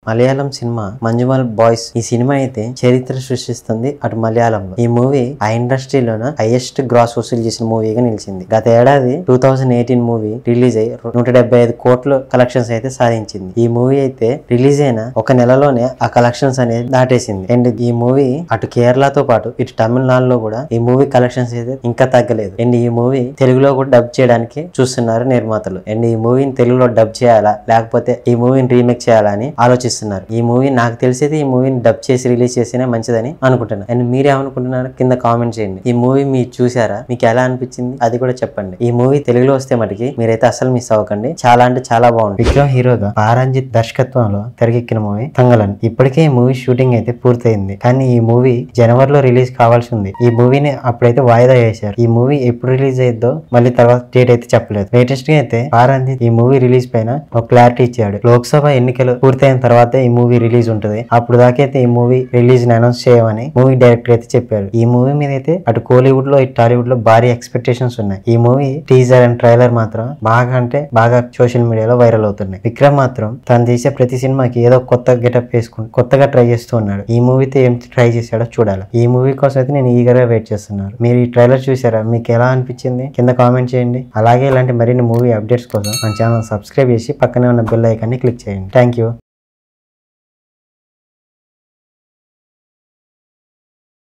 Malayalam cinema Manjummel boys ఈ cinema అయితే చరిత్ర సృష్టిస్తుంది అటు మలయాళంలో. ఈ మూవీ ఆ ఇండస్ట్రీలోన హైయెస్ట్ గ్రాస్ వసూలు చేసిన మూవీగా నిలిచింది. గత ఏడాది 2018 మూవీ రిలీజ్ అయ్యి 175 కోట్ల కలెక్షన్స్ అయితే సాధించింది. ఈ మూవీ అయితే రిలీజ్ అయిన ఒక నెలలోనే ఆ కలెక్షన్స్ అనేది దాటేసింది. అండ్ ఈ మూవీ అటు కేరళతో పాటు ఇటు తమిళనాడులో కూడా ఈ మూవీ కలెక్షన్స్ అయితే ఇంకా తగ్గలేదు. అండ్ ఈ మూవీ తెలుగులో కూడా డబ్ చేయడానికి చూస్తున్నారు నిర్మాతలు. అండ్ ఈ మూవీని తెలుగులో డబ్ చేయాలా లేకపోతే ఈ మూవీని రీమేక్ చేయాలా అని ఆలోచిస్తున్నారు. ఈ మూవీ నాకు తెలిసేది ఈ మూవీని డబ్ చేసి రిలీజ్ చేస్తేనే మంచిదని అనుకుంటున్నాను. అండ్ మీరేమనుకుంటున్నారు కింద కామెంట్ చేయండి. ఈ మూవీ మీరు చూసారా, మీకు ఎలా అనిపించింది అది కూడా చెప్పండి. ఈ మూవీ తెలుగులో వస్తే మటుకి మీరైతే అసలు మిస్ అవ్వకండి. చాలా అంటే చాలా బాగుంది. విక్రమ్ హీరోగా పారంజిత్ దర్శకత్వంలో తెరకెక్కిన మూవీ తంగలన్. ఇప్పటికే ఈ మూవీ షూటింగ్ అయితే పూర్తయింది. కానీ ఈ మూవీ జనవరిలో రిలీజ్ కావాల్సి ఉంది. ఈ మూవీని అప్పుడైతే వాయిదా వేశారు. ఈ మూవీ ఎప్పుడు రిలీజ్ అయ్యిద్దో మళ్ళీ తర్వాత డేట్ అయితే చెప్పలేదు. లేటెస్ట్ గా అయితే పారంజిత్ ఈ మూవీ రిలీజ్ పైన ఒక క్లారిటీ ఇచ్చాడు. లోక్సభ ఎన్నికలు పూర్తయిన తర్వాత ఈ మూవీ రిలీజ్ ఉంటుంది. అప్పుడు దాకైతే ఈ మూవీ రిలీజ్ ని అనౌన్స్ చేయమని మూవీ డైరెక్టర్ అయితే చెప్పారు. ఈ మూవీ మీద అయితే అటు కోలీవుడ్ లో ఇటు టాలీవుడ్ లో భారీ ఎక్స్పెక్టేషన్స్ ఉన్నాయి. ఈ మూవీ టీజర్ అండ్ ట్రైలర్ మాత్రం బాగా సోషల్ మీడియాలో వైరల్ అవుతున్నాయి. విక్రమ్ మాత్రం తను చేసే ప్రతి సినిమాకి ఏదో కొత్త గెటప్ వేసుకుని కొత్తగా ట్రై చేస్తూ ఉన్నాడు. ఈ మూవీతో ఏం ట్రై చేశాడో చూడాలి. ఈ మూవీ కోసం అయితే నేను ఈగర్ గా వెయిట్ చేస్తున్నాను. మీరు ఈ ట్రైలర్ చూసారా, మీకు ఎలా అనిపించింది కింద కామెంట్ చేయండి. అలాగే ఇలాంటి మరిన్ని మూవీ అప్డేట్స్ కోసం మన ఛానల్ సబ్స్క్రైబ్ చేసి పక్కనే ఉన్న బెల్ ఐకాన్ని క్లిక్ చేయండి. Thank you.